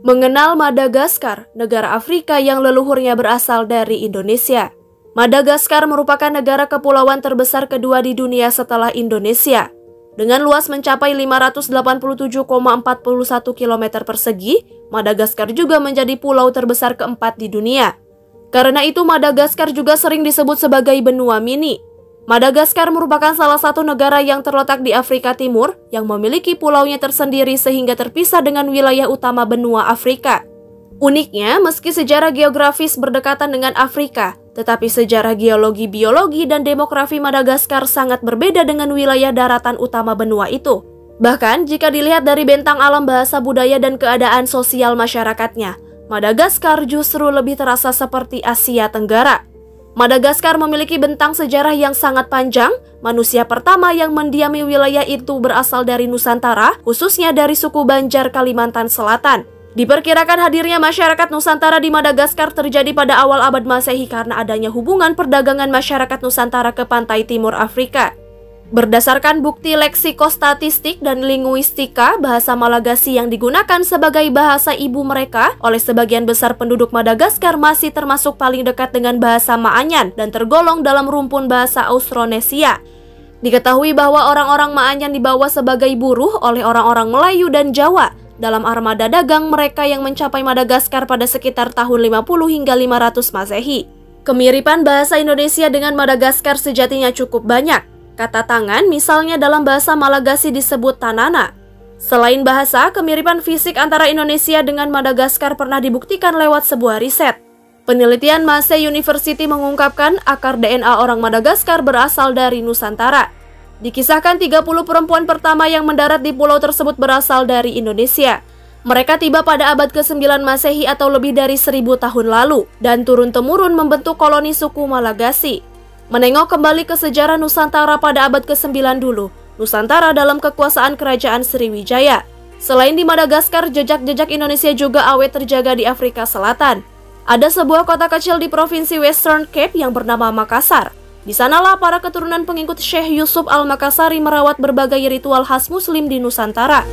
Mengenal Madagaskar, negara Afrika yang leluhurnya berasal dari Indonesia. Madagaskar merupakan negara kepulauan terbesar kedua di dunia setelah Indonesia. Dengan luas mencapai 587,41 km persegi, Madagaskar juga menjadi pulau terbesar keempat di dunia. Karena itu Madagaskar juga sering disebut sebagai benua mini. Madagaskar merupakan salah satu negara yang terletak di Afrika Timur yang memiliki pulaunya tersendiri sehingga terpisah dengan wilayah utama benua Afrika. Uniknya, meski sejarah geografis berdekatan dengan Afrika, tetapi sejarah geologi, biologi, dan demografi Madagaskar sangat berbeda dengan wilayah daratan utama benua itu. Bahkan, jika dilihat dari bentang alam bahasa budaya dan keadaan sosial masyarakatnya, Madagaskar justru lebih terasa seperti Asia Tenggara. Madagaskar memiliki bentang sejarah yang sangat panjang. Manusia pertama yang mendiami wilayah itu berasal dari Nusantara, khususnya dari suku Banjar, Kalimantan Selatan. Diperkirakan hadirnya masyarakat Nusantara di Madagaskar terjadi pada awal abad Masehi karena adanya hubungan perdagangan masyarakat Nusantara ke pantai timur Afrika. Berdasarkan bukti leksikostatistik dan linguistika, bahasa Malagasy yang digunakan sebagai bahasa ibu mereka oleh sebagian besar penduduk Madagaskar masih termasuk paling dekat dengan bahasa Maanyan dan tergolong dalam rumpun bahasa Austronesia. Diketahui bahwa orang-orang Maanyan dibawa sebagai buruh oleh orang-orang Melayu dan Jawa dalam armada dagang mereka yang mencapai Madagaskar pada sekitar tahun 50 hingga 500 Masehi. Kemiripan bahasa Indonesia dengan Madagaskar sejatinya cukup banyak. Kata tangan misalnya dalam bahasa Malagasy disebut tanana. Selain bahasa, kemiripan fisik antara Indonesia dengan Madagaskar pernah dibuktikan lewat sebuah riset. Penelitian Massey University mengungkapkan akar DNA orang Madagaskar berasal dari Nusantara. Dikisahkan 30 perempuan pertama yang mendarat di pulau tersebut berasal dari Indonesia. Mereka tiba pada abad ke-9 Masehi atau lebih dari 1000 tahun lalu dan turun-temurun membentuk koloni suku Malagasy. Menengok kembali ke sejarah Nusantara pada abad ke-9 dulu, Nusantara dalam kekuasaan kerajaan Sriwijaya. Selain di Madagaskar, jejak-jejak Indonesia juga awet terjaga di Afrika Selatan. Ada sebuah kota kecil di provinsi Western Cape yang bernama Makassar. Di sanalah para keturunan pengikut Syekh Yusuf Al-Makassari merawat berbagai ritual khas Muslim di Nusantara.